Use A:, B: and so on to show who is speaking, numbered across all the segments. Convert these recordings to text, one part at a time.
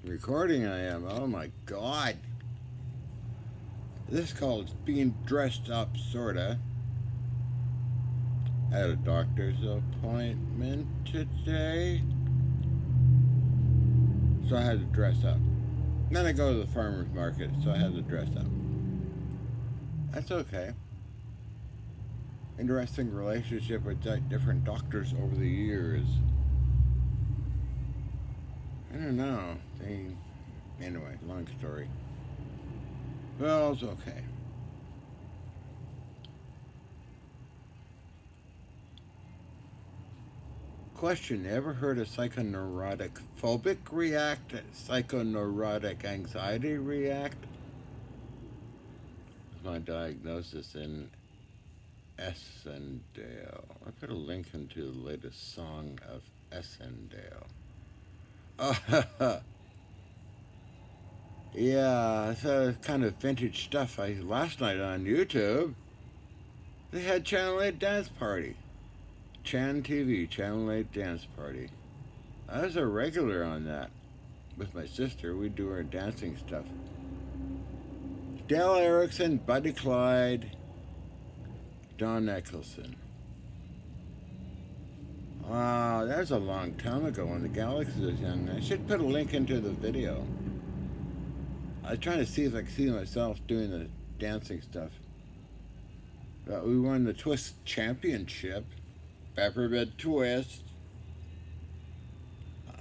A: Recording I am. Oh my god. This is called being dressed up, sorta. I had a doctor's appointment today, so I had to dress up. Then I go to the farmer's market, so I had to dress up. That's okay. Interesting relationship with different doctors over the years. I don't know. Anyway, long story. Well, it's okay. Question: ever heard of psychoneurotic phobic react? Psychoneurotic anxiety react? My diagnosis in Essendale. I put a link into the latest song of Essendale. Oh, yeah, it's kind of vintage stuff. Last night on YouTube, they had Channel 8 Dance Party. Chan TV, Channel 8 Dance Party. I was a regular on that. With my sister, we'd do our dancing stuff. Dale Erickson, Buddy Clyde, Don Nicholson. Wow, that was a long time ago when the Galaxy was young. I should put a link into the video. I was trying to see if I could see myself doing the dancing stuff. But we won the Twist Championship. Peppermint Twist.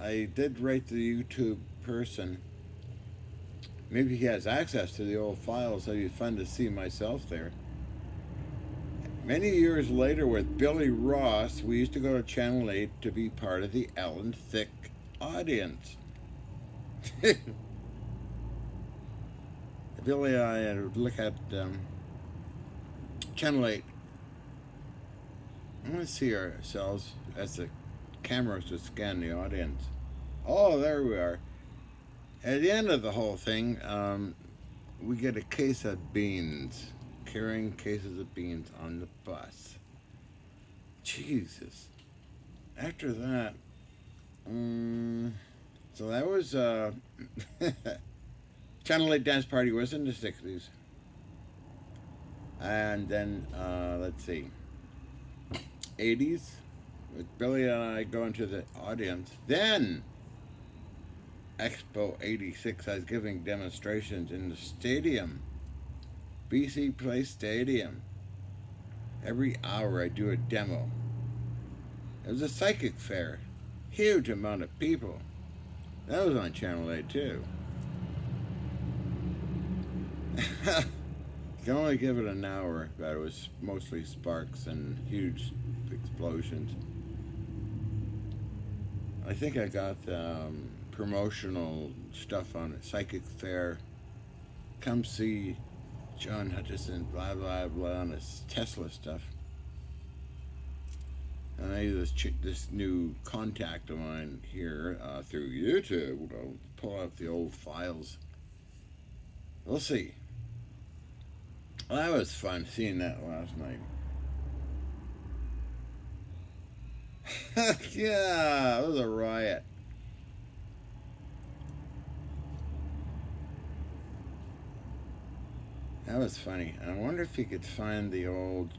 A: I did write the YouTube person. Maybe he has access to the old files, so it'd be fun to see myself there. Many years later, with Billy Ross, we used to go to Channel 8 to be part of the Ellen Thick audience. Billy and I would look at Channel 8. I want to see ourselves as the cameras to scan the audience. Oh, there we are. At the end of the whole thing, we get a case of beans. Carrying cases of beans on the bus. Jesus. After that, so that was Channel 8 Dance Party was in the 60s. And then, let's see, 80s, with Billy and I going to the audience. Then, Expo 86, I was giving demonstrations in the stadium. BC Place Stadium. Every hour I do a demo. It was a psychic fair. Huge amount of people. That was on Channel 8 too. You can only give it an hour, but it was mostly sparks and huge explosions. I think I got promotional stuff on it. Psychic fair. Come see John Hutchison, blah, blah, blah, on his Tesla stuff. And I use this new contact of mine here through YouTube. I'll pull out the old files. We'll see. Well, that was fun seeing that last night. Yeah, it was a riot. That was funny. I wonder if you could find the old,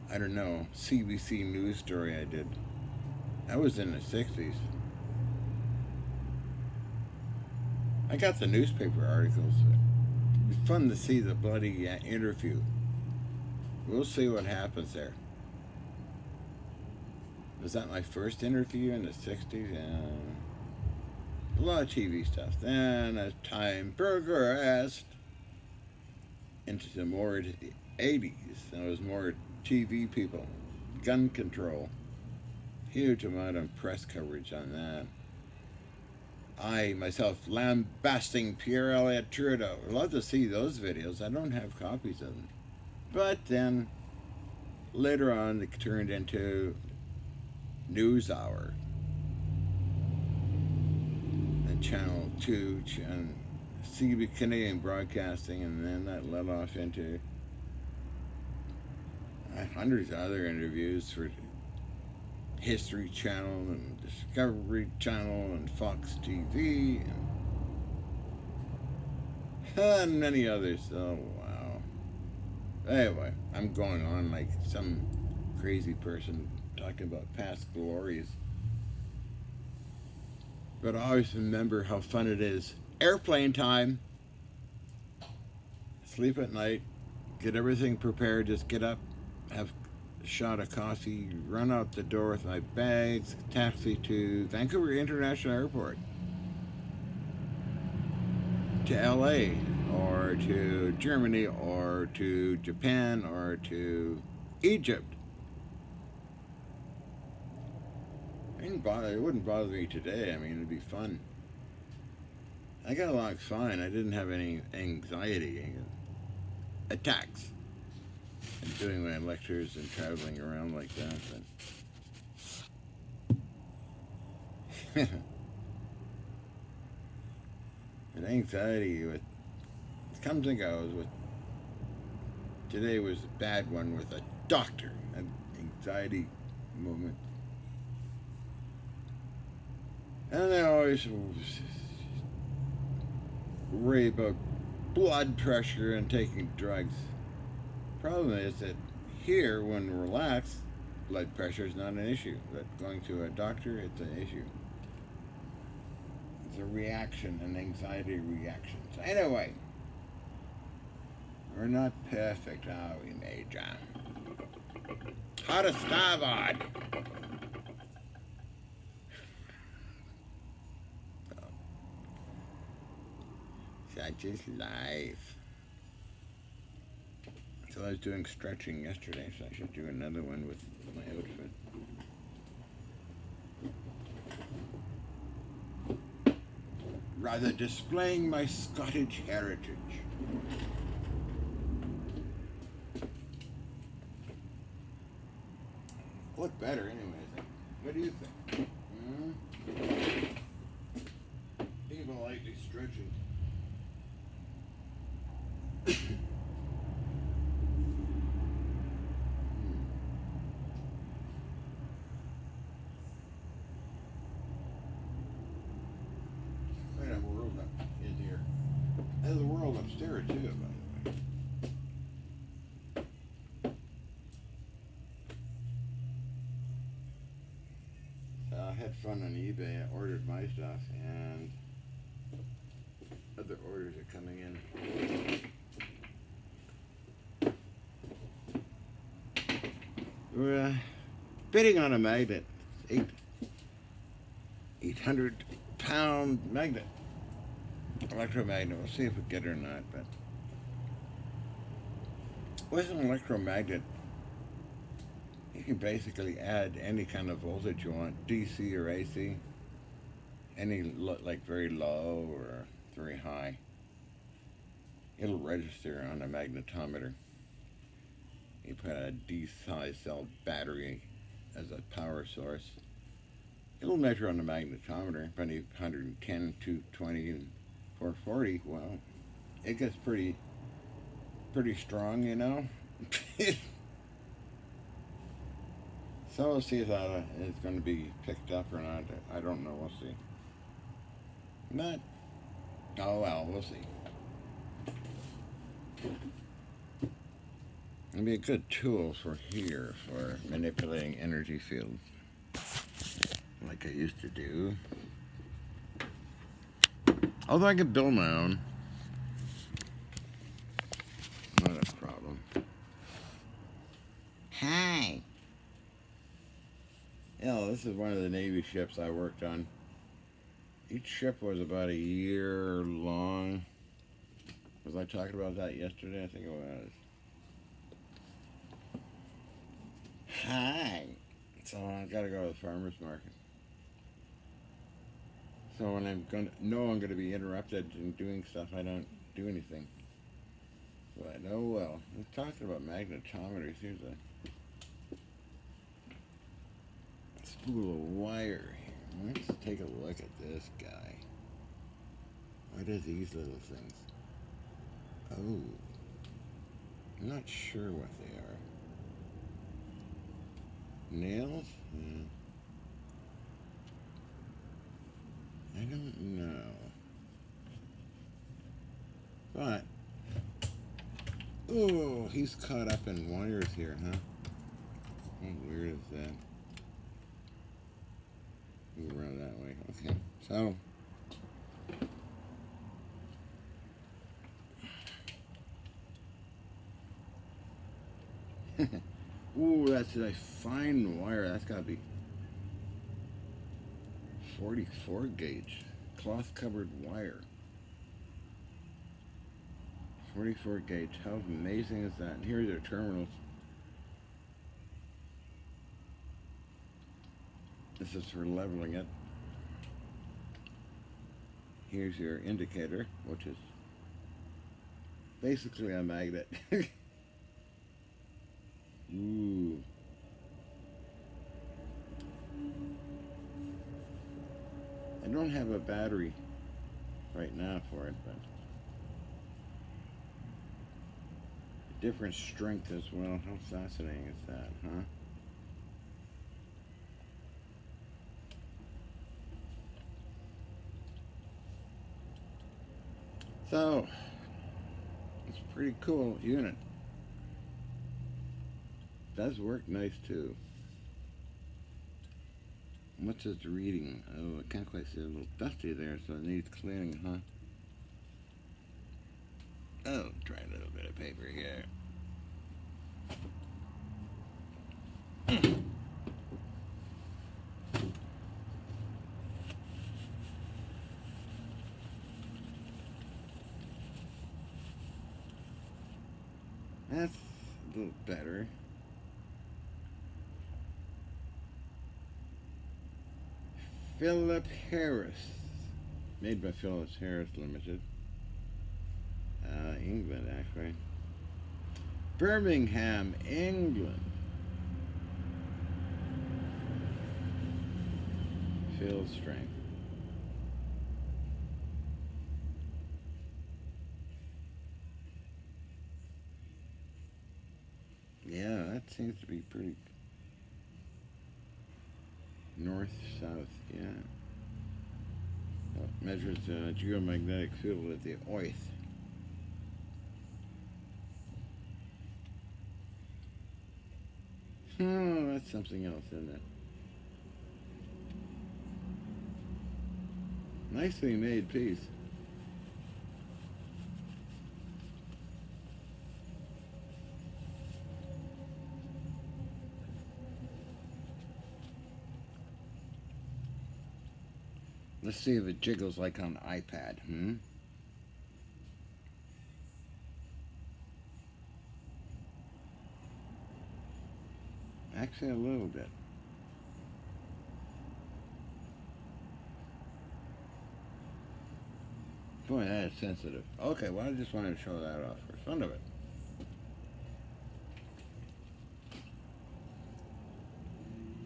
A: I don't know, CBC news story I did. That was in the 60s. I got the newspaper articles. It'd be fun to see the bloody interview. We'll see what happens there. Was that my first interview in the 60s? A lot of TV stuff. Then as time progressed into the more 80s, there was more TV people. Gun control. Huge amount of press coverage on that. I, myself, lambasting Pierre Elliott Trudeau. I'd love to see those videos. I don't have copies of them. But then, later on, it turned into News Hour. Channel 2, and CB Canadian Broadcasting, and then that led off into hundreds of other interviews for History Channel and Discovery Channel and Fox TV and many others. Oh, wow. Anyway, I'm going on like some crazy person talking about past glories. But I always remember how fun it is. Airplane time. Sleep at night. Get everything prepared. Just get up, have a shot of coffee, run out the door with my bags, taxi to Vancouver International Airport, to LA, or to Germany, or to Japan, or to Egypt. It wouldn't bother me today. I mean, it'd be fun. I got along fine. I didn't have any anxiety attacks and doing my lectures and traveling around like that. But, but anxiety with comes and goes. With today was a bad one with a doctor. An anxiety moment, and I always worry about blood pressure and taking drugs. Problem is that here, when relaxed, blood pressure is not an issue. But going to a doctor, it's an issue. It's a reaction, an anxiety reaction. So anyway, we're not perfect, are we, Major? How to starboard? Such is life. So I was doing stretching yesterday, so I should do another one with my outfit. Rather displaying my Scottish heritage. Look better anyways. What do you think? Think about lightly stretching. Quite a world up in here. There's a world upstairs too, by the way. I had fun on eBay. I ordered my stuff, and other orders are coming in. We're bidding on a magnet, 800-pound magnet, electromagnet. We'll see if we get it or not. But with an electromagnet, you can basically add any kind of voltage you want, DC or AC, any like very low or very high. It'll register on a magnetometer. You put a D-size cell battery as a power source. It'll measure on the magnetometer, 110, 220, and 440. Well, it gets pretty strong, you know. So we'll see if that is going to be picked up or not. I don't know. We'll see. But, oh well, we'll see. It'll be a good tool for here for manipulating energy fields, like I used to do. Although I could build my own, not a problem. Hi. Yeah, this is one of the Navy ships I worked on. Each ship was about a year long. Was I talking about that yesterday? I think it was. Hi. So I gotta go to the farmer's market. So when I'm gonna be interrupted in doing stuff, I don't do anything. But oh well. We're talking about magnetometers. Here's a spool of wire here. Let's take a look at this guy. What are these little things? Oh, I'm not sure what they are. Nails? Yeah. I don't know. But, oh, he's caught up in wires here, huh? How weird is that? Move around that way. Okay, so. Ooh, that's a fine wire. That's gotta be 44 gauge. Cloth covered wire. 44 gauge. How amazing is that? And here's their terminals. This is for leveling it. Here's your indicator, which is basically a magnet. Ooh. I don't have a battery right now for it, but different strength as well. How fascinating is that, huh? So, it's a pretty cool unit. Does work nice too. What's its reading? Oh, I can't quite see. A little dusty there, so it needs cleaning, huh? Oh, try a little bit of paper here. That's a little better. Philip Harris. Made by Phillips Harris Limited. England, actually. Birmingham, England. Field strength. Yeah, that seems to be pretty north-south, yeah. Well, it measures the geomagnetic field of the Earth. Oh, that's something else, isn't it? Nicely made piece. Let's see if it jiggles like on iPad, Actually, a little bit. Boy, that is sensitive. Okay, well, I just wanted to show that off for fun of it.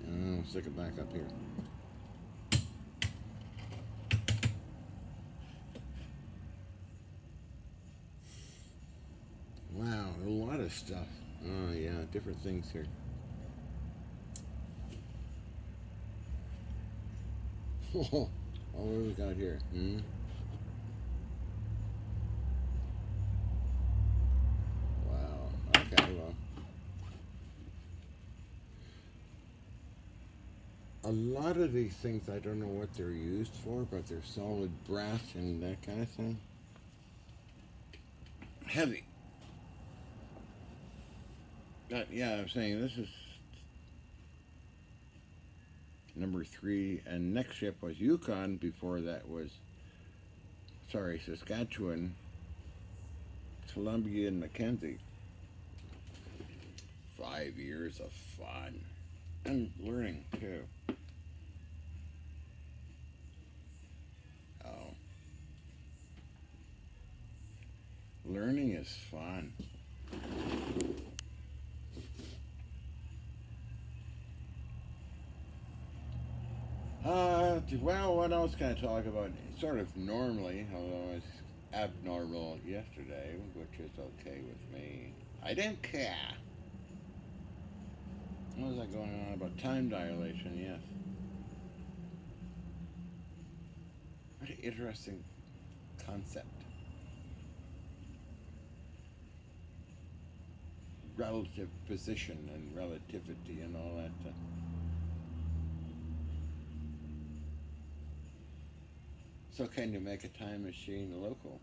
A: I'll stick it back up here. Wow, a lot of stuff. Oh, yeah, different things here. Oh, what do we got here? Wow. Okay, well. A lot of these things, I don't know what they're used for, but they're solid brass and that kind of thing. Heavy. But yeah, I'm saying this is number 3, and next ship was Yukon. Before that was, Saskatchewan, Columbia, and Mackenzie. 5 years of fun and learning too. Oh, learning is fun. Well, what else can I talk about? Sort of normally, although it's abnormal yesterday, which is okay with me. I didn't care. What was I going on about? Time dilation, yes. What an interesting concept. Relative position and relativity and all that. So can you make a time machine local?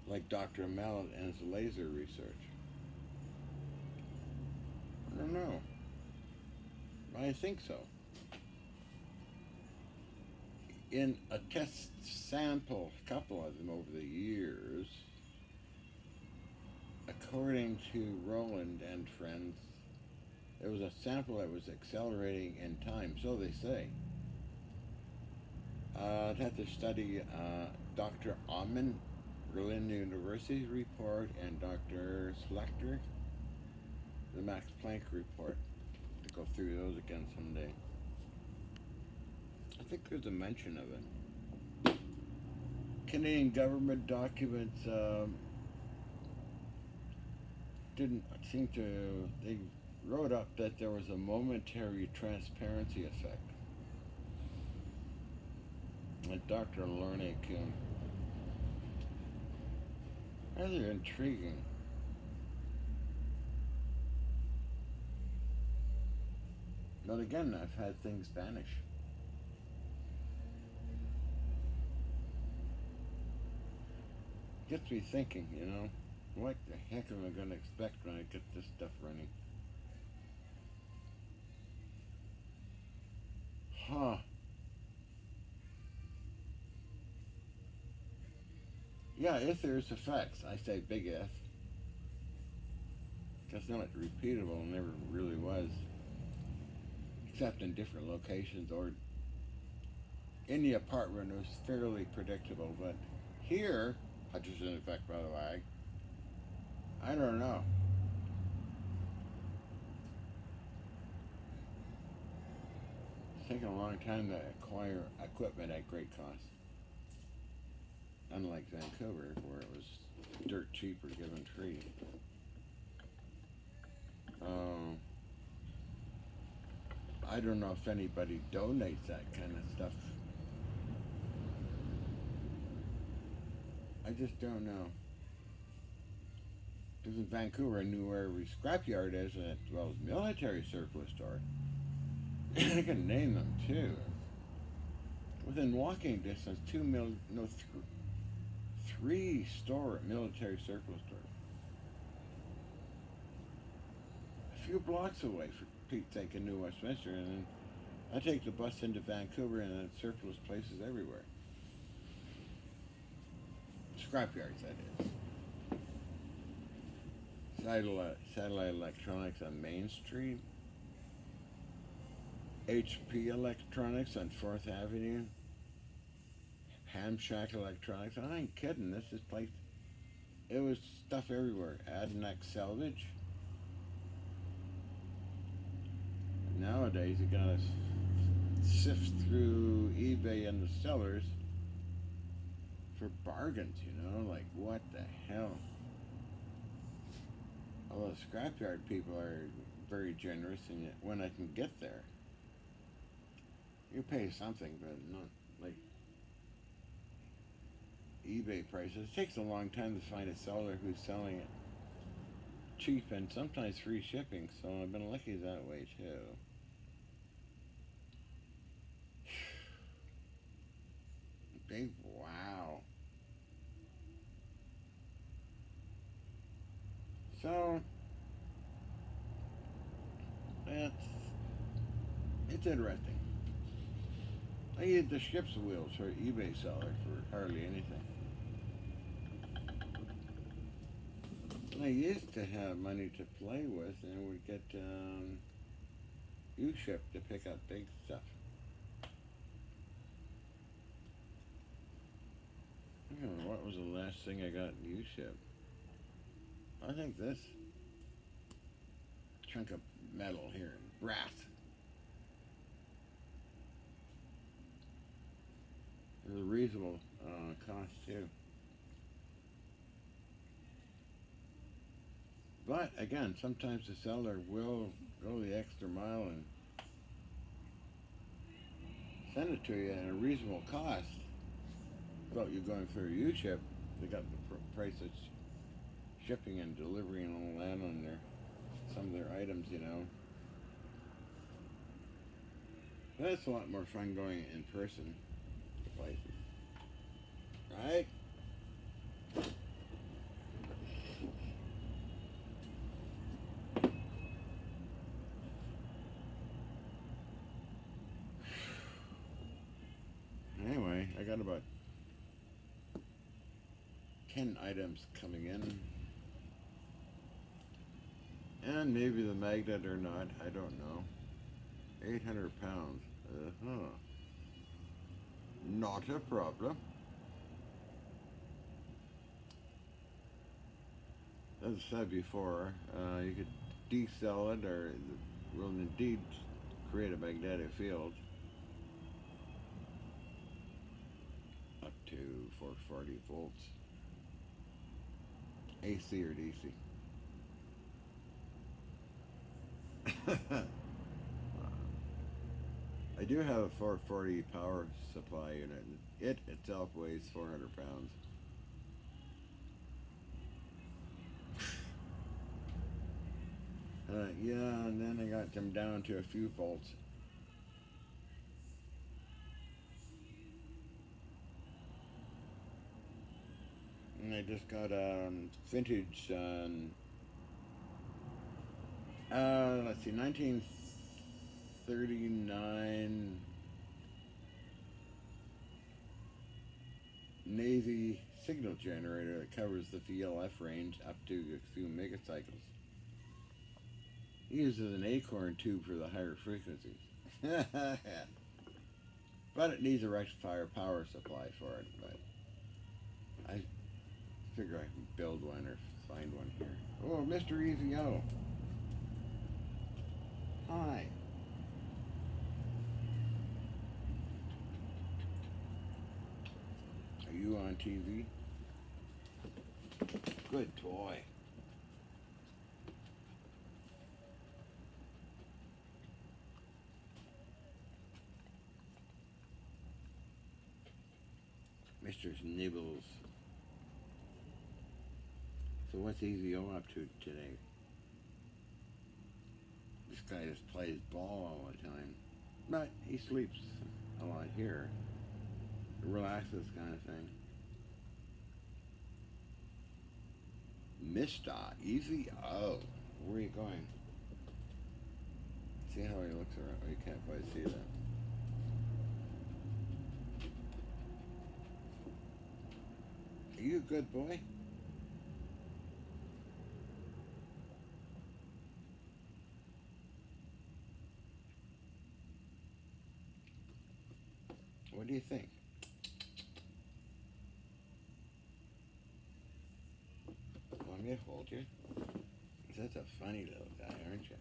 A: Like Dr. Mallet and his laser research? I don't know. I think so. In a test sample, a couple of them over the years, according to Rowland and friends, there was a sample that was accelerating in time, so they say. I'd have to study Dr. Amen, Berlin University's report, and Dr. Slachter, the Max Planck report, to go through those again someday. I think there's a mention of it. Canadian government documents didn't seem to. They wrote up that there was a momentary transparency effect. And Dr. Lernick, rather intriguing. But again, I've had things vanish. Gets me thinking, what the heck am I going to expect when I get this stuff running? Huh. Yeah, if there's effects, I say big if. Because not repeatable, never really was. Except in different locations or in the apartment, it was fairly predictable. But here, Hutchinson effect, by the way, I don't know. It's taken a long time to acquire equipment at great cost. Unlike Vancouver, where it was dirt cheap or given free. I don't know if anybody donates that kind of stuff. I just don't know. Because in Vancouver, I knew where every scrapyard is, as well as military surplus store. I can name them too. Within walking distance, 3 military surplus stores. A few blocks away, for Pete's sake, in New Westminster, and then I take the bus into Vancouver, and then surplus places everywhere. Scrapyards, that is. Satellite Electronics on Main Street. HP Electronics on 4th Avenue. Ham Shack Electronics. I ain't kidding. This place, it was stuff everywhere. Adnac Salvage. Nowadays, you gotta sift through eBay and the sellers for bargains, like what the hell? Although scrapyard people are very generous, and when I can get there, you pay something, but not like eBay prices. It takes a long time to find a seller who's selling it cheap and sometimes free shipping, so I've been lucky that way too. Big wow. So it's interesting. I use the ship's wheels for eBay seller for hardly anything. I used to have money to play with, and would get U-ship to pick up big stuff. I don't know, what was the last thing I got in U-ship? I think this chunk of metal here, brass. It was a reasonable cost too. But again, sometimes the seller will go the extra mile and send it to you at a reasonable cost without you going through U-ship. They got the price of shipping and delivery and all that on their some of their items, you know. But it's a lot more fun going in person to places, right? Anyway, I got about 10 items coming in. And maybe the magnet or not, I don't know. 800 pounds. Uh-huh. Not a problem. As I said before, you could decel it or it will indeed create a magnetic field up to 440 volts. AC or DC. I do have a 440 power supply unit. It itself weighs 400 pounds. Yeah, and then I got them down to a few volts. And I just got a vintage, let's see, 1939 Navy signal generator that covers the VLF range up to a few megacycles. It uses an acorn tube for the higher frequencies. But it needs a rectifier power supply for it. But I figure I can build one or find one here. Oh, Mr. EVO. Hi. Are you on TV? Good boy. Mr. Nibbles. So what's EVO up to today? This guy just plays ball all the time. But he sleeps a lot here. Relaxes kind of thing. Mr. EVO. Where are you going? See how he looks around. Oh, you can't quite see that. Are you a good boy? What do you think? Want me to hold you? That's a funny little guy, aren't you?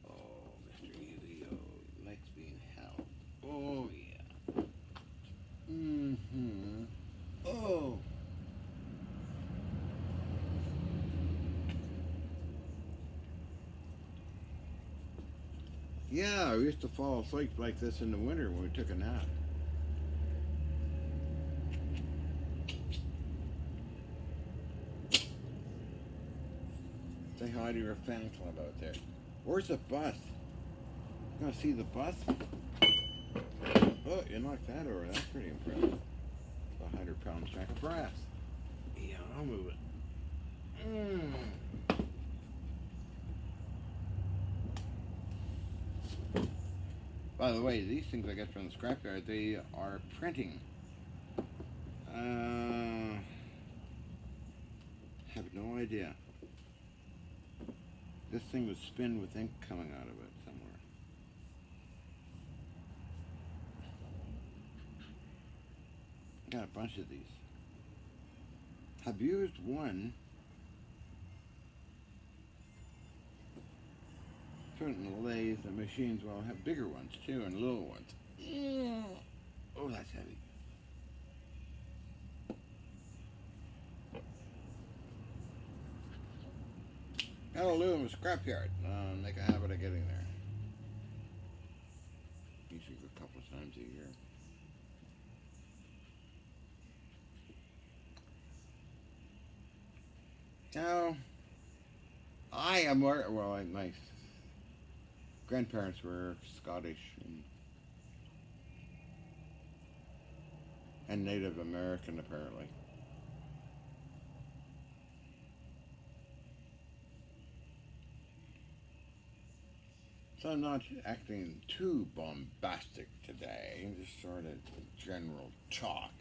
A: Oh, Mr. EVO likes being held. Oh, yeah. Mm-hmm. Oh. Yeah, we used to fall asleep like this in the winter when we took a nap. Say hi to your fan club out there. Where's the bus? You gonna see the bus? Oh, you knocked that over. That's pretty impressive. A 100-pound stack of brass. Yeah, I'll move it. By the way, these things I get from the scrapyard, they are printing. Have no idea. This thing was spin with ink coming out of it somewhere. Got a bunch of these. I've used one. Certain lathes and machines will have bigger ones too and little ones. Oh, that's heavy. Gotta lure them a scrapyard. Make a habit of getting there. Usually a couple of times a year. Now, I am well. My grandparents were Scottish and Native American, apparently. So I'm not acting too bombastic today, just sort of general talk.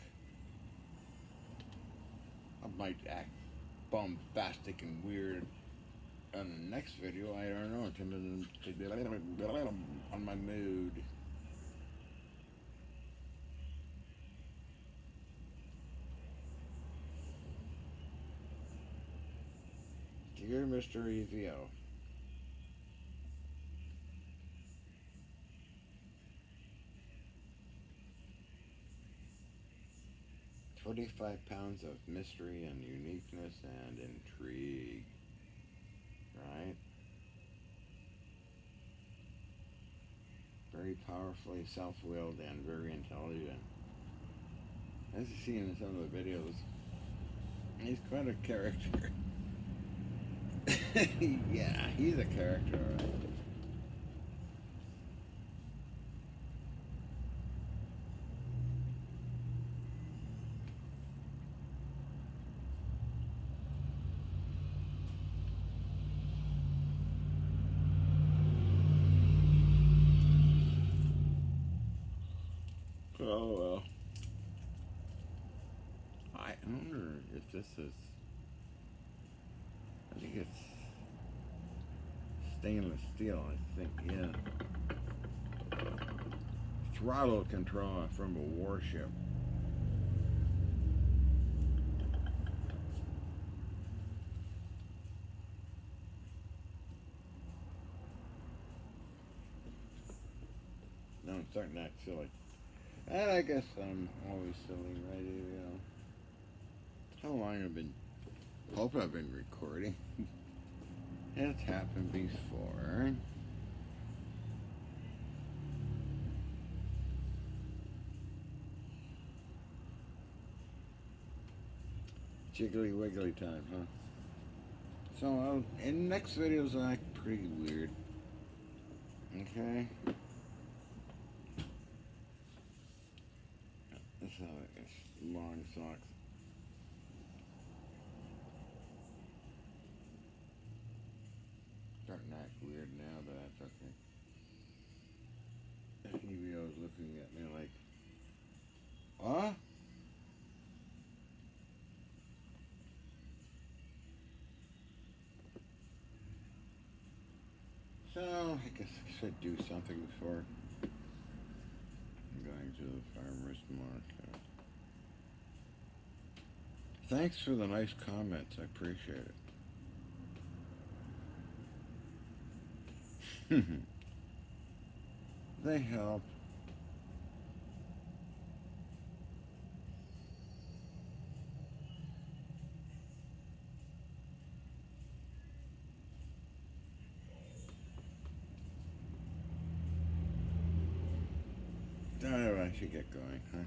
A: I might act bombastic and weird on the next video. I don't know. On my mood. Dear Mr. EVO. £25 of mystery and uniqueness and intrigue. Right? Very powerfully self-willed and very intelligent. As you see in some of the videos, he's quite a character. Yeah, he's a character, right? Oh well. I wonder if this is. I think it's stainless steel. I think, yeah. Throttle control from a warship. No, I'm starting to act silly. And I guess I'm always silly, right? You know. How long I've been. Hope I've been recording. It's happened before. Jiggly wiggly time, huh? So in next videos I act pretty weird. Okay? That's how it's long socks. Starting to act weird now, but that's okay. EVO's looking at me like, huh? So I guess I should do something before going to the farmer's market. Thanks for the nice comments. I appreciate it. They help. Oh, I should get going, huh?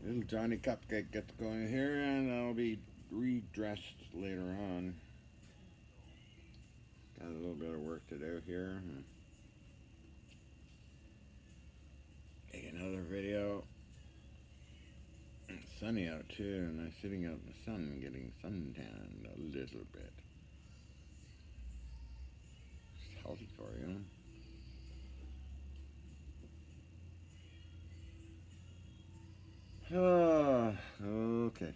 A: Little Johnny Cupcake gets going here, and I'll be redressed later on. Got a little bit of work to do here. Make another video. It's sunny out too, and I'm sitting out in the sun getting suntanned a little bit. It's healthy for you. Okay.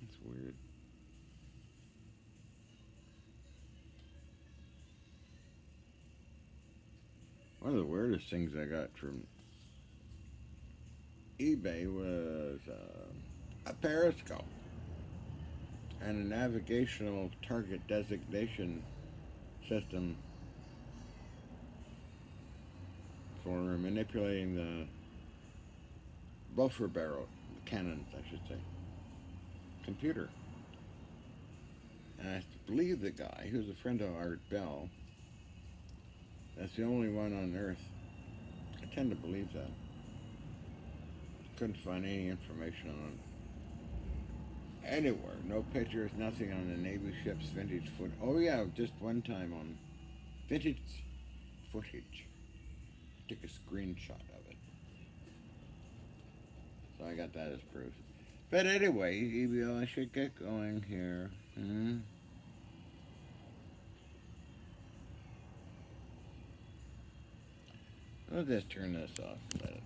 A: That's weird. One of the weirdest things I got from eBay was a periscope and a navigational target designation system for manipulating the buffer barrel cannons, I should say, computer. And I believe the guy, who's a friend of Art Bell, that's the only one on Earth. I tend to believe that. Couldn't find any information on it anywhere. No pictures, nothing on the Navy ship's vintage foot. Oh yeah, just one time on vintage footage. Took a screenshot of it. So I got that as proof. But anyway, EBO, I should get going here. I'll just turn this off. Let it